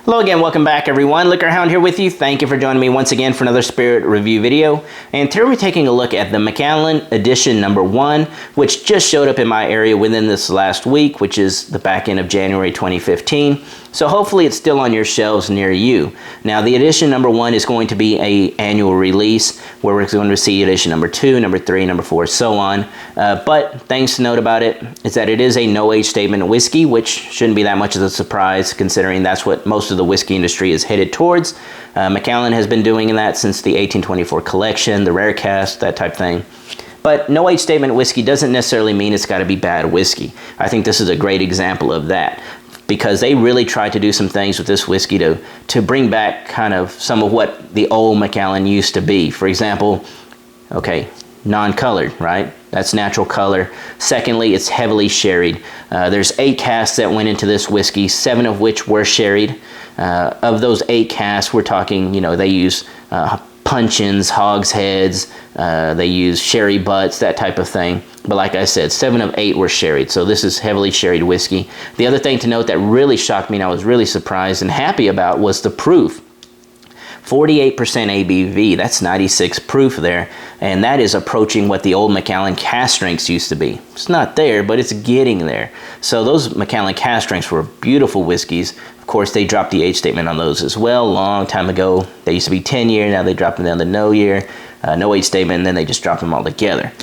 Hello again, welcome back everyone. Liquorhound here with you. Thank you for joining me once again for another spirit review video. And today we're taking a look at the Macallan Edition No. 1, which just showed up in my area within this last week, which is the back end of January 2015. So hopefully it's still on your shelves near you. Now the Edition No. 1 is going to be an annual release where we're going to see Edition No. 2, No. 3, No. 4, so on. But things to note about it is that it is a no age statement whiskey, which shouldn't be that much of a surprise considering that's what most of the whiskey industry is headed towards. Macallan has been doing that since the 1824 collection, the rare cask, that type thing. But no age statement whiskey doesn't necessarily mean it's got to be bad whiskey. I think this is a great example of that, because they really tried to do some things with this whiskey to bring back kind of some of what the old Macallan used to be. For example, okay, non-colored, right? That's natural color. Secondly, it's heavily sherried. There's 8 casks that went into this whiskey, 7 of which were sherried. Of those 8 casks, we're talking, you know, they use Puncheons, Hogsheads, they use sherry butts, that type of thing. But like I said, 7 of 8 were sherried, so this is heavily sherried whiskey. The other thing to note that really shocked me and I was really surprised and happy about was the proof. 48% ABV, that's 96 proof there, and that is approaching what the old Macallan cask strengths used to be. It's not there, but it's getting there. So those Macallan cask strengths were beautiful whiskeys. Of course, they dropped the age statement on those as well, long time ago. They used to be 10 year, now they dropped them down to no year, no age statement, and then they just dropped them all together.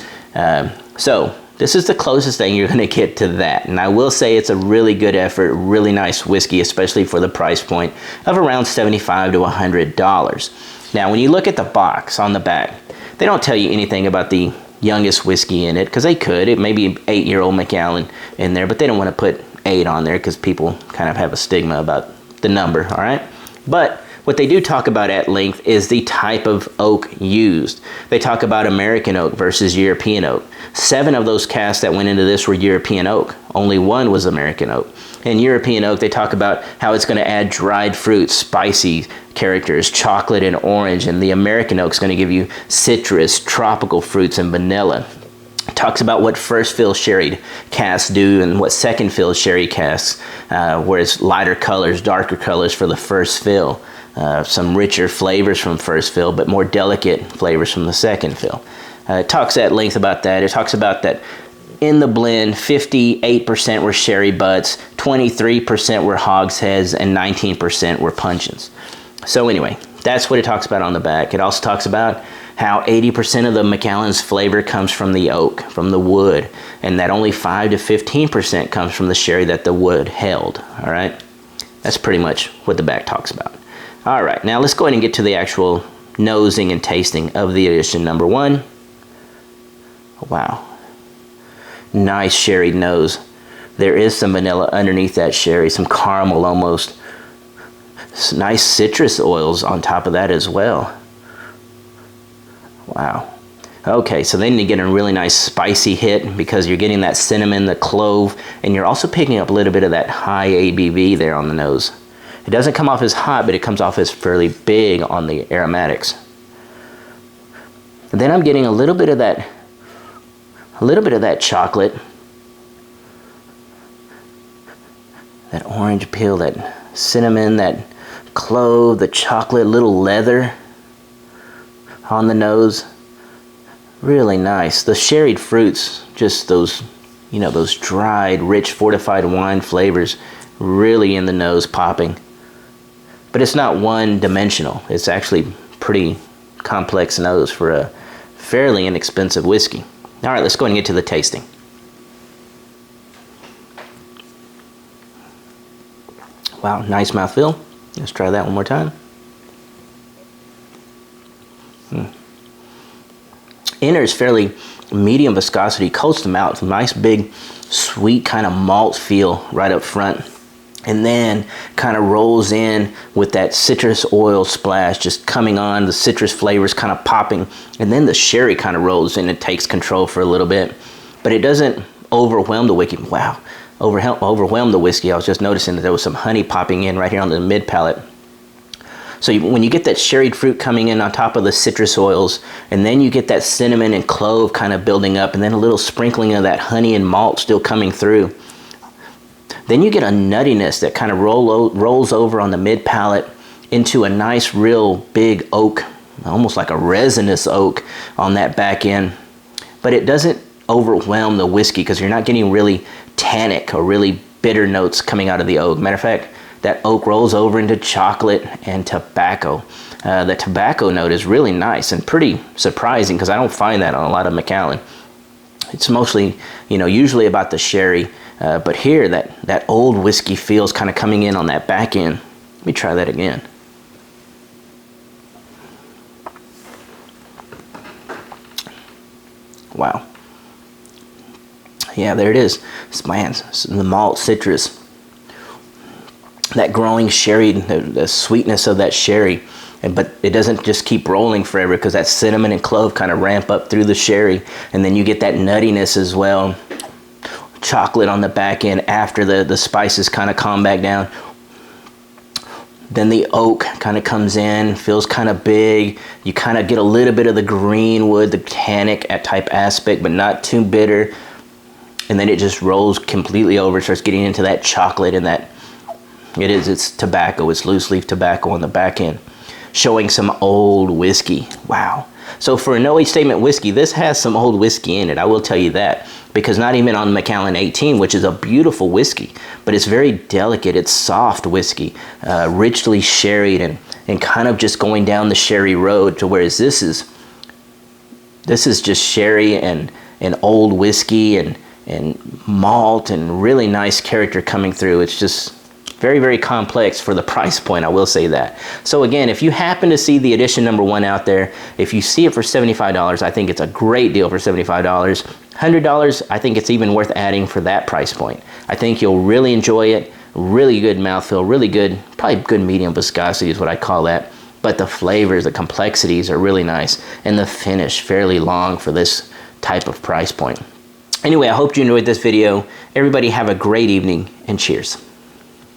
So this is the closest thing you're going to get to that. And I will say it's a really good effort, really nice whiskey, especially for the price point of around $75 to $100. Now, when you look at the box on the back, they don't tell you anything about the youngest whiskey in it, because they could. It may be an 8-year-old Macallan in there, but they don't want to put 8 on there because people kind of have a stigma about the number, all right? But what they do talk about at length is the type of oak used. They talk about American oak versus European oak. 7 of those casks that went into this were European oak. Only 1 was American oak. In European oak, they talk about how it's going to add dried fruit, spicy characters, chocolate and orange, and the American oak is going to give you citrus, tropical fruits, and vanilla. It talks about what first fill sherry casks do and what second fill sherry casks, where it's lighter colors, darker colors for the first fill. Some richer flavors from first fill, but more delicate flavors from the second fill. It talks at length about that. It talks about that in the blend, 58% were sherry butts, 23% were hogsheads, and 19% were puncheons. So anyway, that's what it talks about on the back. It also talks about how 80% of the Macallan's flavor comes from the oak, from the wood, and that only 5 to 15% comes from the sherry that the wood held, all right? That's pretty much what the back talks about. All right, now let's go ahead and get to the actual nosing and tasting of the Edition No. 1. Wow. Nice sherried nose. There is some vanilla underneath that sherry, some caramel almost. Some nice citrus oils on top of that as well. Wow. Okay, so then you get a really nice spicy hit because you're getting that cinnamon, the clove, and you're also picking up a little bit of that high ABV there on the nose. It doesn't come off as hot, but it comes off as fairly big on the aromatics. And then I'm getting a little bit of that chocolate, that orange peel, that cinnamon, that clove, the chocolate, little leather on the nose. Really nice. The sherried fruits, just those, you know, those dried, rich, fortified wine flavors really in the nose popping. But it's not one-dimensional. It's actually pretty complex nose for a fairly inexpensive whiskey. All right, let's go ahead and get to the tasting. Wow, nice mouthfeel. Let's try that one more time. Inner is fairly medium viscosity, coats the mouth. Nice big, sweet kind of malt feel right up front. And then kind of rolls in with that citrus oil splash just coming on, the citrus flavors kind of popping, and then the sherry kind of rolls in and takes control for a little bit. But it doesn't overwhelm the whiskey. Wow, overwhelm the whiskey. I was just noticing that there was some honey popping in right here on the mid palate. So when you get that sherried fruit coming in on top of the citrus oils, and then you get that cinnamon and clove kind of building up, and then a little sprinkling of that honey and malt still coming through. Then you get a nuttiness that kind of rolls over on the mid palate into a nice, real big oak, almost like a resinous oak on that back end. But it doesn't overwhelm the whiskey because you're not getting really tannic or really bitter notes coming out of the oak. Matter of fact, that oak rolls over into chocolate and tobacco. The tobacco note is really nice and pretty surprising because I don't find that on a lot of Macallan. It's mostly, you know, usually about the sherry, but here that old whiskey feels kind of coming in on that back end. Let me try that again. Wow. Yeah, there it is. Man, the malt citrus. That growing sherry, the sweetness of that sherry. But it doesn't just keep rolling forever because that cinnamon and clove kind of ramp up through the sherry. And then you get that nuttiness as well. Chocolate on the back end after the spices kind of calm back down. Then the oak kind of comes in, feels kind of big. You kind of get a little bit of the green wood, the tannic type aspect, but not too bitter. And then it just rolls completely over, starts getting into that chocolate and that, it's tobacco, it's loose leaf tobacco on the back end. Showing some old whiskey. Wow. So for a no age statement whiskey, this has some old whiskey in it. I will tell you that, because not even on Macallan 18, which is a beautiful whiskey, but it's very delicate. It's soft whiskey, richly sherried and kind of just going down the sherry road. To whereas this is just sherry and old whiskey and malt and really nice character coming through. It's just very, very complex for the price point, I will say that. So again, if you happen to see the edition #1 out there, if you see it for $75, I think it's a great deal for $75. $100, I think it's even worth adding for that price point. I think you'll really enjoy it. Really good mouthfeel, really good, probably good medium viscosity is what I call that. But the flavors, the complexities are really nice. And the finish, fairly long for this type of price point. Anyway, I hope you enjoyed this video. Everybody have a great evening and cheers.